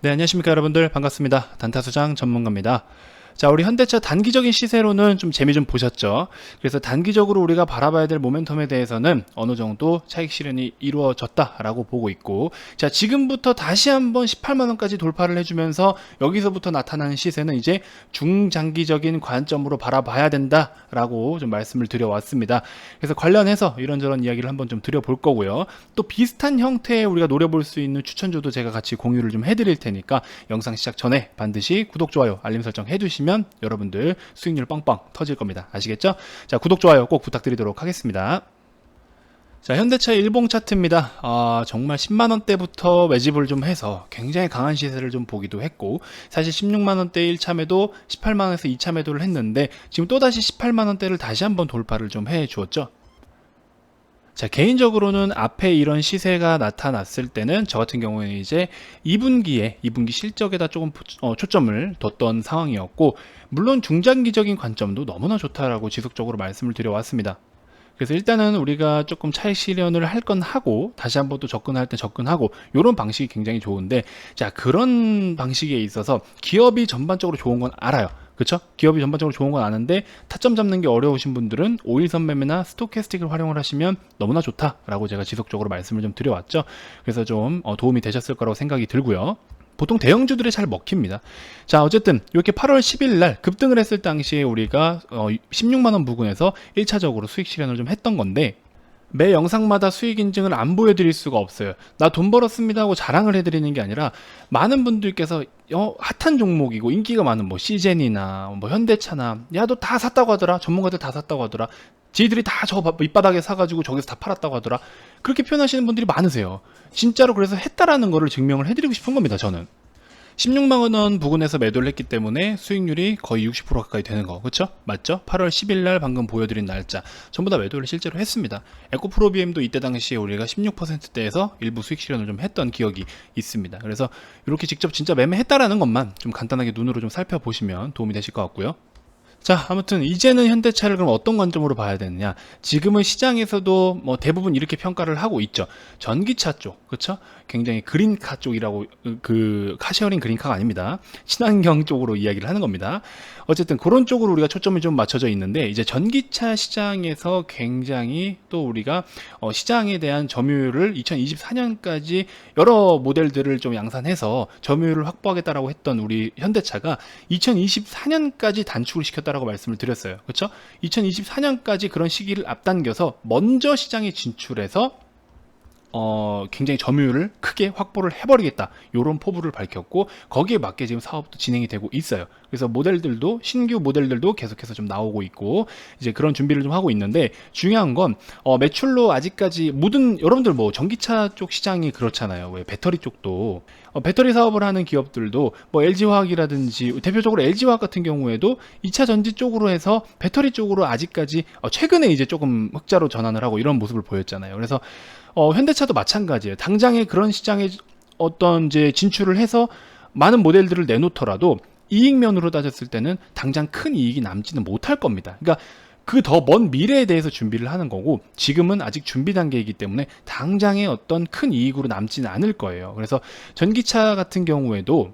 네, 안녕하십니까 여러분들. 반갑습니다. 단타수장 전문가입니다. 자, 우리 현대차 단기적인 시세로는 좀 재미 좀 보셨죠? 그래서 단기적으로 우리가 바라봐야 될 모멘텀에 대해서는 어느 정도 차익 실현이 이루어졌다라고 보고 있고, 자, 지금부터 다시 한번 18만원까지 돌파를 해주면서 여기서부터 나타나는 시세는 이제 중장기적인 관점으로 바라봐야 된다라고 좀 말씀을 드려왔습니다. 그래서 관련해서 이런저런 이야기를 한번 좀 드려볼 거고요. 또 비슷한 형태의 우리가 노려볼 수 있는 추천주도 제가 같이 공유를 좀 해드릴 테니까 영상 시작 전에 반드시 구독, 좋아요, 알림 설정 해주시면 여러분들 수익률 빵빵 터질 겁니다. 아시겠죠? 자, 구독, 좋아요 꼭 부탁드리도록 하겠습니다. 자, 현대차 일봉 차트입니다. 정말 10만원대부터 매집을 좀 해서 굉장히 강한 시세를 좀 보기도 했고, 사실 16만원대 1차 매도, 18만원에서 2차 매도를 했는데 지금 또다시 18만원대를 다시 한번 돌파를 좀 해 주었죠. 자, 개인적으로는 앞에 이런 시세가 나타났을 때는 저 같은 경우에는 이제 2분기 실적에다 조금 초점을 뒀던 상황이었고, 물론 중장기적인 관점도 너무나 좋다라고 지속적으로 말씀을 드려왔습니다. 그래서 일단은 우리가 조금 차익 실현을 할 건 하고 다시 한번 또 접근할 때 접근하고, 이런 방식이 굉장히 좋은데, 자, 그런 방식에 있어서 기업이 전반적으로 좋은 건 알아요. 그쵸? 기업이 전반적으로 좋은 건 아는데 타점 잡는 게 어려우신 분들은 5일선 매매나 스토캐스틱을 활용을 하시면 너무나 좋다라고 제가 지속적으로 말씀을 좀 드려왔죠. 그래서 좀 도움이 되셨을 거라고 생각이 들고요. 보통 대형주들이 잘 먹힙니다. 자, 어쨌든 이렇게 8월 10일 날 급등을 했을 당시에 우리가 16만원 부근에서 1차적으로 수익 실현을 좀 했던 건데, 매 영상마다 수익 인증을 안 보여드릴 수가 없어요. 나 돈 벌었습니다 하고 자랑을 해드리는 게 아니라, 많은 분들께서 핫한 종목이고 인기가 많은 뭐 시젠이나 뭐 현대차나, 야 너 다 샀다고 하더라, 전문가들 다 샀다고 하더라, 지들이 다 저 밑바닥에 사가지고 저기서 다 팔았다고 하더라, 그렇게 표현하시는 분들이 많으세요. 진짜로 그래서 했다라는 거를 증명을 해드리고 싶은 겁니다. 저는 16만원 부근에서 매도를 했기 때문에 수익률이 거의 60% 가까이 되는 거, 그쵸? 맞죠? 8월 10일 날 방금 보여드린 날짜 전부 다 매도를 실제로 했습니다. 에코프로비엠도 이때 당시에 우리가 16%대에서 일부 수익 실현을 좀 했던 기억이 있습니다. 그래서 이렇게 직접 진짜 매매했다라는 것만 좀 간단하게 눈으로 좀 살펴보시면 도움이 되실 것 같고요. 자, 아무튼 이제는 현대차를 그럼 어떤 관점으로 봐야 되느냐. 지금은 시장에서도 뭐 대부분 이렇게 평가를 하고 있죠. 전기차 쪽, 그쵸? 굉장히 그린카 쪽이라고, 카쉐어링 그린카가 아닙니다. 친환경 쪽으로 이야기를 하는 겁니다. 어쨌든 그런 쪽으로 우리가 초점이 좀 맞춰져 있는데, 이제 전기차 시장에서 굉장히 또 우리가 시장에 대한 점유율을 2024년까지 여러 모델들을 좀 양산해서 점유율을 확보하겠다라고 했던 우리 현대차가 2024년까지 단축을 시켰다라고 말씀을 드렸어요. 그렇죠? 2024년까지 그런 시기를 앞당겨서 먼저 시장에 진출해서 굉장히 점유율을 크게 확보를 해버리겠다, 이런 포부를 밝혔고, 거기에 맞게 지금 사업도 진행이 되고 있어요. 그래서 모델들도, 신규 모델들도 계속해서 좀 나오고 있고, 이제 그런 준비를 좀 하고 있는데, 중요한 건 매출로 아직까지 모든, 여러분들 뭐 전기차 쪽 시장이 그렇잖아요. 왜 배터리 쪽도 배터리 사업을 하는 기업들도 뭐 LG화학이라든지, 대표적으로 LG화학 같은 경우에도 2차 전지 쪽으로 해서 배터리 쪽으로 아직까지 최근에 이제 조금 흑자로 전환을 하고 이런 모습을 보였잖아요. 그래서 현대차도 마찬가지예요. 당장에 그런 시장에 어떤 이제 진출을 해서 많은 모델들을 내놓더라도 이익면으로 따졌을 때는 당장 큰 이익이 남지는 못할 겁니다. 그러니까 그 더 먼 미래에 대해서 준비를 하는 거고, 지금은 아직 준비 단계이기 때문에 당장의 어떤 큰 이익으로 남지는 않을 거예요. 그래서 전기차 같은 경우에도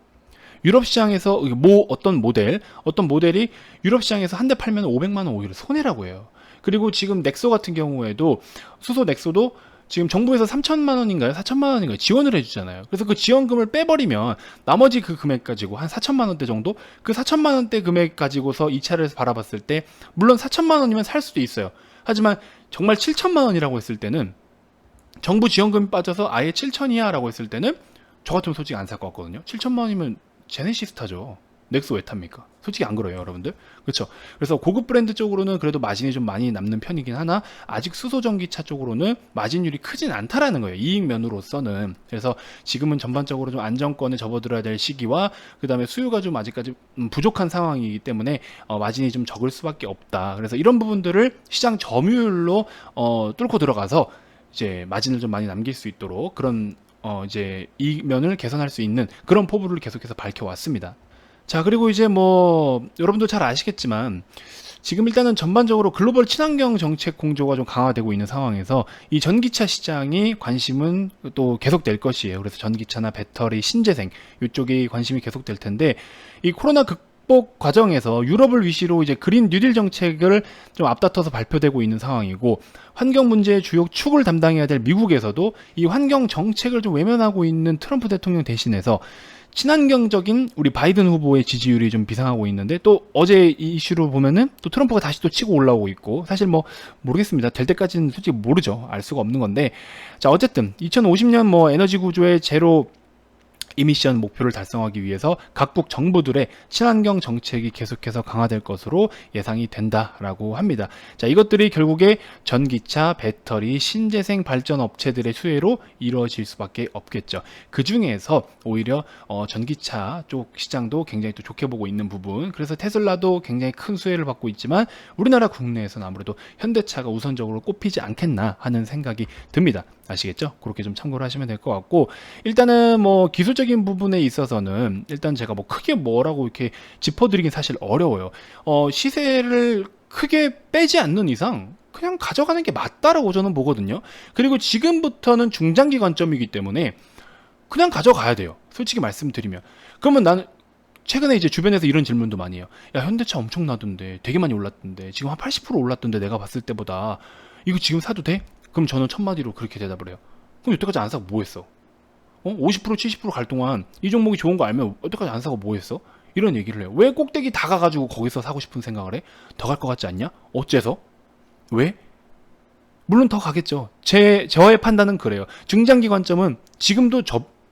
유럽 시장에서 어떤 모델이 유럽 시장에서 한 대 팔면 500만 원 오히려 손해라고 해요. 그리고 지금 넥소 같은 경우에도, 수소 넥소도 지금 정부에서 3천만 원인가요? 4천만 원인가요? 지원을 해주잖아요. 그래서 그 지원금을 빼버리면 나머지 그 금액 가지고 한 4천만 원대 정도? 그 4천만 원대 금액 가지고서 이 차를 바라봤을 때, 물론 4천만 원이면 살 수도 있어요. 하지만 정말 7천만 원이라고 했을 때는, 정부 지원금이 빠져서 아예 7천이야 라고 했을 때는 저 같으면 솔직히 안 살 것 같거든요. 7천만 원이면 제네시스 타죠. 넥소 왜 탑니까? 솔직히 안 그래요, 여러분들? 그렇죠? 그래서 고급 브랜드 쪽으로는 그래도 마진이 좀 많이 남는 편이긴 하나, 아직 수소 전기차 쪽으로는 마진율이 크진 않다라는 거예요, 이익 면으로서는. 그래서 지금은 전반적으로 좀 안정권에 접어들어야 될 시기와, 그 다음에 수요가 좀 아직까지 부족한 상황이기 때문에 마진이 좀 적을 수밖에 없다. 그래서 이런 부분들을 시장 점유율로 뚫고 들어가서 이제 마진을 좀 많이 남길 수 있도록, 그런 이제 이익 면을 개선할 수 있는 그런 포부를 계속해서 밝혀왔습니다. 자, 그리고 이제 뭐 여러분도 잘 아시겠지만, 지금 일단은 전반적으로 글로벌 친환경 정책 공조가 좀 강화되고 있는 상황에서 이 전기차 시장이 관심은 또 계속될 것이에요. 그래서 전기차나 배터리, 신재생 이쪽이 관심이 계속될 텐데, 이 코로나 극복 과정에서 유럽을 위시로 이제 그린 뉴딜 정책을 좀 앞다퉈서 발표되고 있는 상황이고, 환경 문제의 주요 축을 담당해야 될 미국에서도 이 환경 정책을 좀 외면하고 있는 트럼프 대통령 대신해서 친환경적인 우리 바이든 후보의 지지율이 좀 비상하고 있는데, 또 어제 이 이슈로 보면은 또 트럼프가 다시 또 치고 올라오고 있고, 사실 뭐 모르겠습니다. 될 때까지는 솔직히 모르죠. 알 수가 없는 건데, 자 어쨌든 2050년 뭐 에너지 구조의 제로 이미션 목표를 달성하기 위해서 각국 정부들의 친환경 정책이 계속해서 강화될 것으로 예상이 된다라고 합니다. 자, 이것들이 결국에 전기차, 배터리, 신재생 발전 업체들의 수혜로 이루어질 수밖에 없겠죠. 그 중에서 오히려 전기차 쪽 시장도 굉장히 또 좋게 보고 있는 부분, 그래서 테슬라도 굉장히 큰 수혜를 받고 있지만 우리나라 국내에서는 아무래도 현대차가 우선적으로 꼽히지 않겠나 하는 생각이 듭니다. 아시겠죠? 그렇게 좀 참고를 하시면 될 것 같고, 일단은 뭐 기술적인 부분에 있어서는 일단 제가 뭐 크게 뭐라고 이렇게 짚어드리긴 사실 어려워요. 시세를 크게 빼지 않는 이상 그냥 가져가는 게 맞다라고 저는 보거든요. 그리고 지금부터는 중장기 관점이기 때문에 그냥 가져가야 돼요. 솔직히 말씀드리면. 그러면 나는 최근에 이제 주변에서 이런 질문도 많이 해요. 야, 현대차 엄청나던데, 되게 많이 올랐던데, 지금 한 80% 올랐던데 내가 봤을 때보다 이거 지금 사도 돼? 그럼 저는 첫마디로 그렇게 대답을 해요. 그럼 여태까지 안 사고 뭐 했어? 50% 70%갈 동안 이 종목이 좋은 거 알면 여태까지 안 사고 뭐 했어? 이런 얘기를 해요. 왜 꼭대기 다 가가지고 거기서 사고 싶은 생각을 해? 더 갈 것 같지 않냐? 어째서? 왜? 물론 더 가겠죠. 저의 판단은 그래요. 중장기 관점은 지금도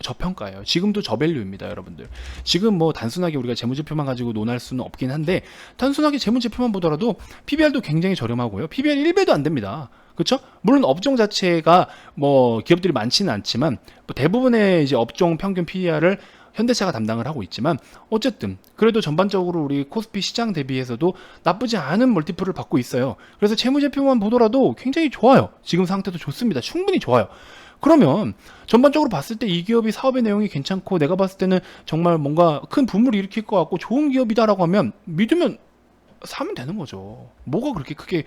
저평가예요. 지금도 저밸류입니다, 여러분들. 지금 뭐 단순하게 우리가 재무제표만 가지고 논할 수는 없긴 한데, 단순하게 재무제표만 보더라도 PBR도 굉장히 저렴하고요. PBR 1배도 안 됩니다. 그렇죠? 물론 업종 자체가 뭐 기업들이 많지는 않지만 뭐 대부분의 이제 업종 평균 PER을 현대차가 담당을 하고 있지만, 어쨌든 그래도 전반적으로 우리 코스피 시장 대비해서도 나쁘지 않은 멀티플을 받고 있어요. 그래서 재무제표만 보더라도 굉장히 좋아요. 지금 상태도 좋습니다. 충분히 좋아요. 그러면 전반적으로 봤을 때 이 기업이 사업의 내용이 괜찮고 내가 봤을 때는 정말 뭔가 큰 붐을 일으킬 것 같고 좋은 기업이다라고 하면 믿으면 사면 되는 거죠. 뭐가 그렇게 크게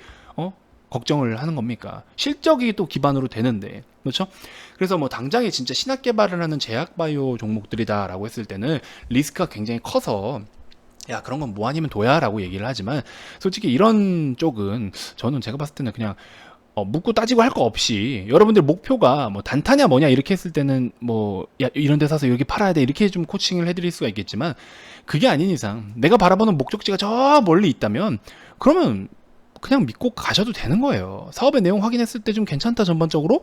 걱정을 하는 겁니까? 실적이 또 기반으로 되는데, 그렇죠? 그래서 뭐 당장에 진짜 신약 개발을 하는 제약 바이오 종목들이다라고 했을 때는 리스크가 굉장히 커서 야, 그런 건 뭐 아니면 도야 라고 얘기를 하지만, 솔직히 이런 쪽은 저는 제가 봤을 때는 그냥 묻고 따지고 할 거 없이, 여러분들 목표가 뭐 단타냐 뭐냐 이렇게 했을 때는 뭐 야, 이런 데 사서 여기 팔아야 돼 이렇게 좀 코칭을 해드릴 수가 있겠지만, 그게 아닌 이상 내가 바라보는 목적지가 저 멀리 있다면 그러면 그냥 믿고 가셔도 되는 거예요. 사업의 내용 확인했을 때 좀 괜찮다 전반적으로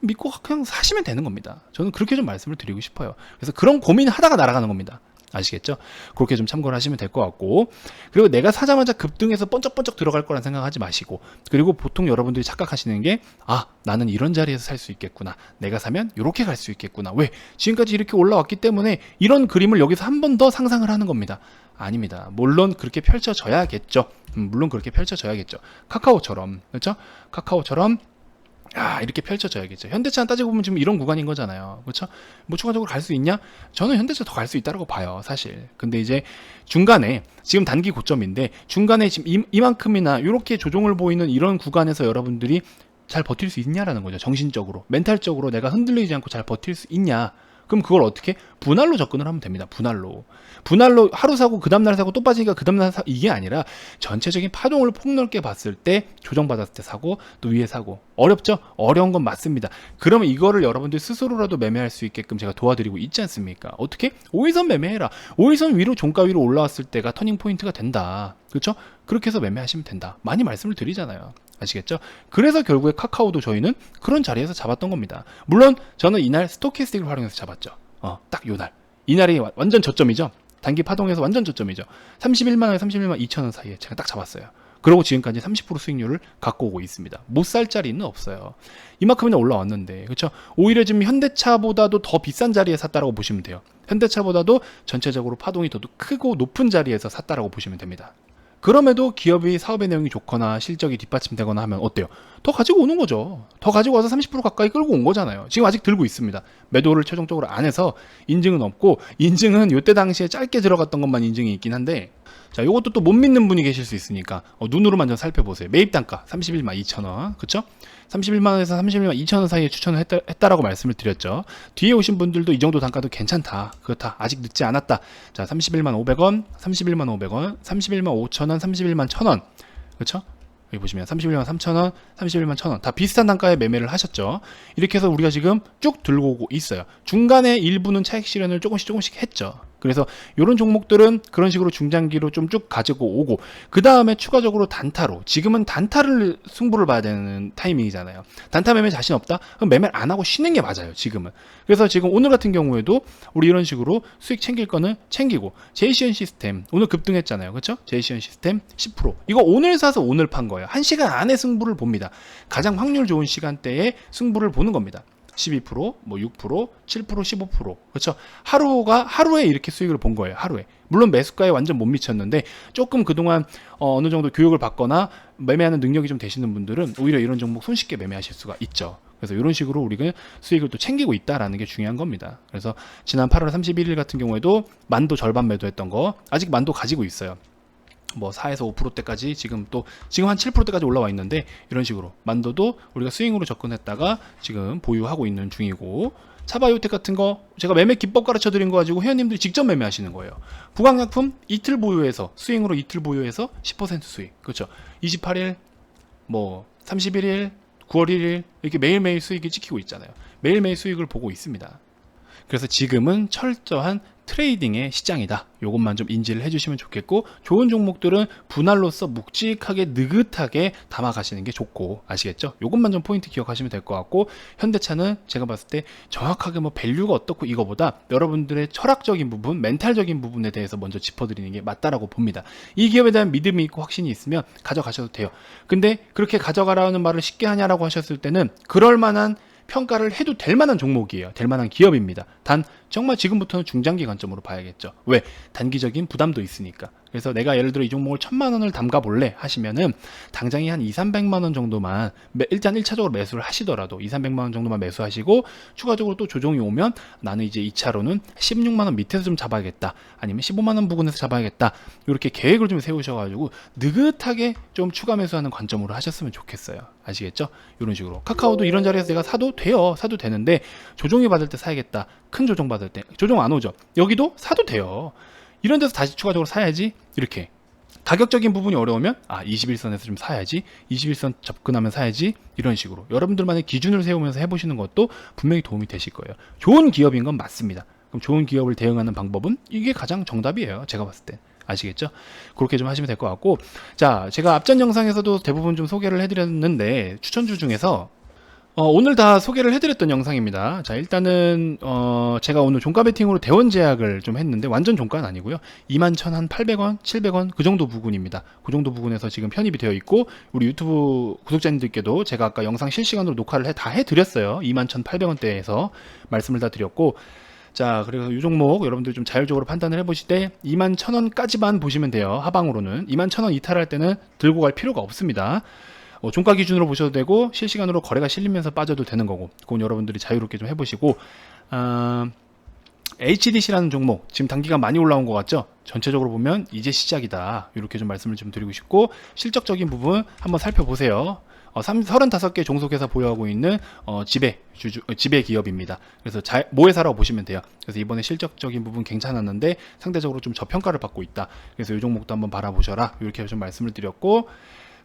믿고 그냥 사시면 되는 겁니다. 저는 그렇게 좀 말씀을 드리고 싶어요. 그래서 그런 고민하다가 날아가는 겁니다. 아시겠죠? 그렇게 좀 참고를 하시면 될 것 같고, 그리고 내가 사자마자 급등해서 번쩍번쩍 들어갈 거란 생각하지 마시고, 그리고 보통 여러분들이 착각하시는 게, 아, 나는 이런 자리에서 살 수 있겠구나, 내가 사면 이렇게 갈 수 있겠구나, 왜? 지금까지 이렇게 올라왔기 때문에 이런 그림을 여기서 한 번 더 상상을 하는 겁니다. 아닙니다. 물론 그렇게 펼쳐져야겠죠. 물론 그렇게 펼쳐져야겠죠. 카카오처럼, 그렇죠? 카카오처럼 이렇게 펼쳐져야겠죠. 현대차는 따지고 보면 지금 이런 구간인 거잖아요. 그렇죠? 뭐 추가적으로 갈 수 있냐? 저는 현대차 더 갈 수 있다고 봐요, 사실. 근데 이제 중간에 지금 단기 고점인데 중간에 지금 이만큼이나 이렇게 조정을 보이는 이런 구간에서 여러분들이 잘 버틸 수 있냐라는 거죠. 정신적으로, 멘탈적으로 내가 흔들리지 않고 잘 버틸 수 있냐? 그럼 그걸 어떻게? 분할로 접근을 하면 됩니다. 분할로 하루 사고 그 다음날 사고 또 빠지니까 그 다음날 사고, 이게 아니라 전체적인 파동을 폭넓게 봤을 때 조정받았을 때 사고, 또 위에 사고. 어렵죠? 어려운 건 맞습니다. 그러면 이거를 여러분들 스스로라도 매매할 수 있게끔 제가 도와드리고 있지 않습니까? 어떻게? 5일선 매매해라. 5일선 위로 종가 위로 올라왔을 때가 터닝 포인트가 된다. 그렇죠? 그렇게 해서 매매하시면 된다. 많이 말씀을 드리잖아요. 아시겠죠? 그래서 결국에 카카오도 저희는 그런 자리에서 잡았던 겁니다. 물론 저는 이날 스토캐스틱을 활용해서 잡았죠. 딱 요날. 이날이 완전 저점이죠. 단기 파동에서 완전 저점이죠. 31만원, 31만 2천원 사이에 제가 딱 잡았어요. 그러고 지금까지 30% 수익률을 갖고 오고 있습니다. 못 살 자리는 없어요. 이만큼이나 올라왔는데, 그렇죠? 오히려 지금 현대차보다도 더 비싼 자리에 샀다라고 보시면 돼요. 현대차보다도 전체적으로 파동이 더 크고 높은 자리에서 샀다라고 보시면 됩니다. 그럼에도 기업이 사업의 내용이 좋거나 실적이 뒷받침되거나 하면 어때요? 더 가지고 오는 거죠. 더 가지고 와서 30% 가까이 끌고 온 거잖아요. 지금 아직 들고 있습니다. 매도를 최종적으로 안 해서 인증은 없고, 인증은 이때 당시에 짧게 들어갔던 것만 인증이 있긴 한데, 자, 요것도 또 못 믿는 분이 계실 수 있으니까 눈으로만 좀 살펴보세요. 매입 단가 31만 2천원, 그쵸? 31만원에서 31만 2천원 사이에 추천을 했다라고 말씀을 드렸죠. 뒤에 오신 분들도 이 정도 단가도 괜찮다, 그렇다, 아직 늦지 않았다. 자, 31만 500원, 31만 500원, 31만 5천원, 31만 1천원, 그쵸? 여기 보시면 31만 3천원, 31만 1천원 다 비슷한 단가에 매매를 하셨죠. 이렇게 해서 우리가 지금 쭉 들고 오고 있어요. 중간에 일부는 차익 실현을 조금씩 했죠. 그래서 이런 종목들은 그런 식으로 중장기로 좀 쭉 가지고 오고, 그 다음에 추가적으로 단타로, 지금은 단타를 승부를 봐야 되는 타이밍이잖아요. 단타 매매 자신 없다? 그럼 매매를 안 하고 쉬는 게 맞아요, 지금은. 그래서 지금 오늘 같은 경우에도 우리 이런 식으로 수익 챙길 거는 챙기고, 제이시언 시스템 오늘 급등했잖아요, 그렇죠? 제이시언 시스템 10%, 이거 오늘 사서 오늘 판 거예요. 1시간 안에 승부를 봅니다. 가장 확률 좋은 시간대에 승부를 보는 겁니다. 12%, 뭐 6%, 7%, 15%. 그렇죠? 하루에 이렇게 수익을 본 거예요. 하루에. 물론 매수가에 완전 못 미쳤는데, 조금 그동안 어느 정도 교육을 받거나 매매하는 능력이 좀 되시는 분들은 오히려 이런 종목 손쉽게 매매하실 수가 있죠. 그래서 이런 식으로 우리가 수익을 또 챙기고 있다라는 게 중요한 겁니다. 그래서 지난 8월 31일 같은 경우에도 만도 절반 매도했던 거 아직 만도 가지고 있어요. 뭐 4에서 5%대까지 지금 한 7%대까지 올라와 있는데, 이런 식으로 만도도 우리가 스윙으로 접근했다가 지금 보유하고 있는 중이고, 차바이오텍 같은 거 제가 매매 기법 가르쳐 드린 거 가지고 회원님들이 직접 매매하시는 거예요. 부강약품 이틀 보유해서, 스윙으로 이틀 보유해서 10% 수익, 그렇죠? 28일, 뭐 31일, 9월 1일 이렇게 매일매일 수익이 찍히고 있잖아요. 매일매일 수익을 보고 있습니다. 그래서 지금은 철저한 트레이딩의 시장이다. 이것만 좀 인지를 해주시면 좋겠고, 좋은 종목들은 분할로서 묵직하게 느긋하게 담아가시는 게 좋고, 아시겠죠? 이것만 좀 포인트 기억하시면 될 것 같고, 현대차는 제가 봤을 때 정확하게 뭐 밸류가 어떻고 이거보다 여러분들의 철학적인 부분, 멘탈적인 부분에 대해서 먼저 짚어드리는 게 맞다라고 봅니다. 이 기업에 대한 믿음이 있고 확신이 있으면 가져가셔도 돼요. 근데 그렇게 가져가라는 말을 쉽게 하냐라고 하셨을 때는 그럴 만한 평가를 해도 될 만한 종목이에요. 될 만한 기업입니다. 단 정말 지금부터는 중장기 관점으로 봐야겠죠. 왜? 단기적인 부담도 있으니까. 그래서 내가 예를 들어 이 종목을 1,000만 원을 담가 볼래 하시면은 당장이 한 2,300만 원 정도만 일단 1차적으로 매수를 하시더라도 2,300만 원 정도만 매수하시고, 추가적으로 또 조정이 오면 나는 이제 2차로는 16만 원 밑에서 좀 잡아야겠다, 아니면 15만 원 부근에서 잡아야겠다, 이렇게 계획을 좀 세우셔가지고 느긋하게 좀 추가 매수하는 관점으로 하셨으면 좋겠어요. 아시겠죠? 이런 식으로. 카카오도 이런 자리에서 내가 사도 돼요. 사도 되는데 조정이 받을 때 사야겠다. 큰 조정 받을 때 조정 안 오죠. 여기도 사도 돼요. 이런 데서 다시 추가적으로 사야지. 이렇게 가격적인 부분이 어려우면 21선에서 좀 사야지, 21선 접근하면 사야지, 이런 식으로 여러분들만의 기준을 세우면서 해보시는 것도 분명히 도움이 되실 거예요. 좋은 기업인 건 맞습니다. 그럼 좋은 기업을 대응하는 방법은 이게 가장 정답이에요, 제가 봤을 때. 아시겠죠? 그렇게 좀 하시면 될 것 같고, 자, 제가 앞전 영상에서도 대부분 좀 소개를 해드렸는데, 추천주 중에서 오늘 다 소개를 해드렸던 영상입니다. 자, 일단은 제가 오늘 종가 베팅으로 대원 제약을 좀 했는데, 완전 종가는 아니고요. 21,800원, 700원 그 정도 부근입니다. 그 정도 부근에서 지금 편입이 되어 있고, 우리 유튜브 구독자님들께도 제가 아까 영상 실시간으로 녹화를 다 해드렸어요. 21,800원대에서 말씀을 다 드렸고, 자, 그래서 이 종목 여러분들 좀 자율적으로 판단을 해보실 때 21,000원까지만 보시면 돼요. 하방으로는 21,000원 이탈할 때는 들고 갈 필요가 없습니다. 종가 기준으로 보셔도 되고, 실시간으로 거래가 실리면서 빠져도 되는 거고, 그건 여러분들이 자유롭게 좀 해보시고, HDC라는 종목 지금 단기가 많이 올라온 것 같죠? 전체적으로 보면 이제 시작이다, 이렇게 좀 말씀을 좀 드리고 싶고, 실적적인 부분 한번 살펴보세요. 35개 종속회사 보유하고 있는 지배 기업입니다. 그래서 모회사라고 보시면 돼요. 그래서 이번에 실적적인 부분 괜찮았는데 상대적으로 좀 저평가를 받고 있다. 그래서 이 종목도 한번 바라보셔라, 이렇게 좀 말씀을 드렸고,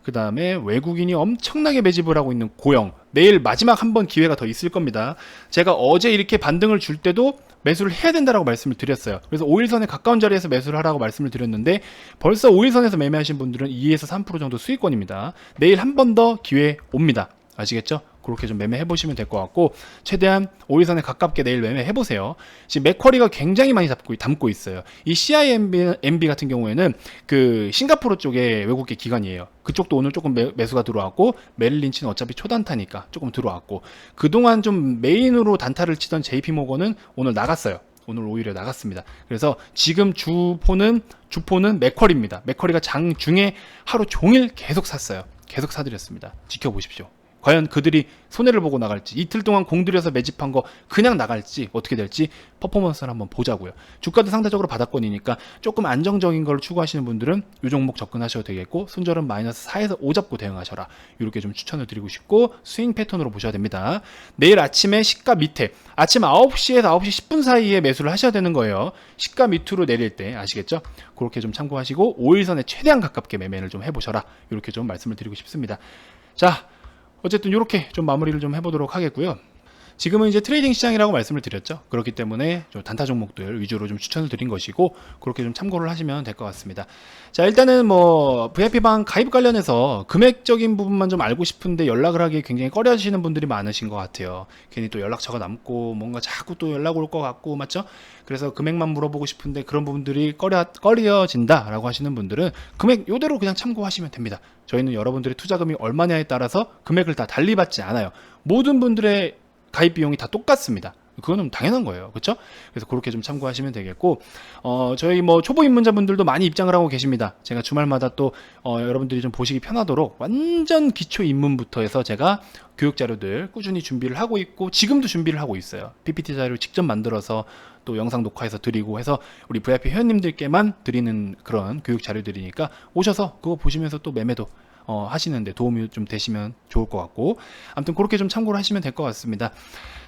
그 다음에 외국인이 엄청나게 매집을 하고 있는 고영, 내일 마지막 한 번 기회가 더 있을 겁니다. 제가 어제 이렇게 반등을 줄 때도 매수를 해야 된다라고 말씀을 드렸어요. 그래서 5일선에 가까운 자리에서 매수를 하라고 말씀을 드렸는데, 벌써 5일선에서 매매하신 분들은 2에서 3% 정도 수익권입니다. 내일 한 번 더 기회 옵니다. 아시겠죠? 그렇게 좀 매매해 보시면 될 것 같고, 최대한 5일선에 가깝게 내일 매매해 보세요. 지금 맥쿼리가 굉장히 많이 담고 있어요. 이 CIMB 같은 경우에는 그 싱가포르 쪽에 외국계 기관이에요. 그쪽도 오늘 조금 매수가 들어왔고, 메릴린치는 어차피 초단타니까 조금 들어왔고, 그동안 좀 메인으로 단타를 치던 JP모건은 오늘 나갔어요. 오늘 오히려 나갔습니다. 그래서 지금 주포는 맥쿼리입니다. 맥쿼리가 장중에 하루 종일 계속 샀어요. 계속 사들였습니다. 지켜보십시오. 과연 그들이 손해를 보고 나갈지, 이틀 동안 공들여서 매집한 거 그냥 나갈지, 어떻게 될지 퍼포먼스를 한번 보자고요. 주가도 상대적으로 바닥권이니까 조금 안정적인 걸 추구하시는 분들은 이 종목 접근하셔도 되겠고, 손절은 마이너스 4에서 5 잡고 대응하셔라. 이렇게 좀 추천을 드리고 싶고, 스윙 패턴으로 보셔야 됩니다. 내일 아침에 시가 밑에, 아침 9시에서 9시 10분 사이에 매수를 하셔야 되는 거예요. 시가 밑으로 내릴 때, 아시겠죠? 그렇게 좀 참고하시고 5일선에 최대한 가깝게 매매를 좀 해보셔라. 이렇게 좀 말씀을 드리고 싶습니다. 자, 어쨌든 이렇게 좀 마무리를 좀 해보도록 하겠고요. 지금은 이제 트레이딩 시장이라고 말씀을 드렸죠. 그렇기 때문에 좀 단타 종목들 위주로 좀 추천을 드린 것이고, 그렇게 좀 참고를 하시면 될 것 같습니다. 자, 일단은 뭐 VIP방 가입 관련해서 금액적인 부분만 좀 알고 싶은데 연락을 하기 굉장히 꺼려하시는 분들이 많으신 것 같아요. 괜히 또 연락처가 남고 뭔가 자꾸 또 연락 올 것 같고, 맞죠? 그래서 금액만 물어보고 싶은데 그런 부분들이 꺼려진다라고 하시는 분들은 금액 요대로 그냥 참고하시면 됩니다. 저희는 여러분들의 투자금이 얼마냐에 따라서 금액을 다 달리 받지 않아요. 모든 분들의 가입 비용이 다 똑같습니다. 그거는 당연한 거예요. 그렇죠? 그래서 그렇게 좀 참고하시면 되겠고, 저희 뭐 초보 입문자분들도 많이 입장을 하고 계십니다. 제가 주말마다 또 여러분들이 좀 보시기 편하도록 완전 기초 입문부터 해서 제가 교육 자료들 꾸준히 준비를 하고 있고, 지금도 준비를 하고 있어요. PPT 자료 직접 만들어서 또 영상 녹화해서 드리고 해서 우리 VIP 회원님들께만 드리는 그런 교육 자료들이니까 오셔서 그거 보시면서 또 매매도 하시는데 도움이 좀 되시면 좋을 것 같고, 아무튼 그렇게 좀 참고를 하시면 될 것 같습니다.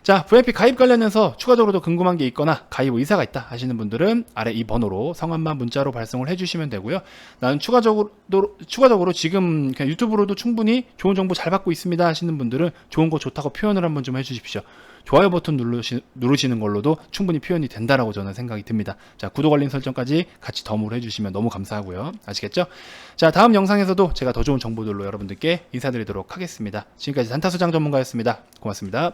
자, VIP 가입 관련해서 추가적으로 더 궁금한 게 있거나 가입 의사가 있다 하시는 분들은 아래 이 번호로 성함만 문자로 발송을 해주시면 되고요. 나는 추가적으로 지금 그냥 유튜브로도 충분히 좋은 정보 잘 받고 있습니다 하시는 분들은 좋은 거 좋다고 표현을 한번 좀 해주십시오. 좋아요 버튼 누르시는 걸로도 충분히 표현이 된다라고 저는 생각이 듭니다. 자, 구독 알림 설정까지 같이 덤으로 해주시면 너무 감사하고요. 아시겠죠? 자, 다음 영상에서도 제가 더 좋은 정보들로 여러분들께 인사드리도록 하겠습니다. 지금까지 단타수장 전문가였습니다. 고맙습니다.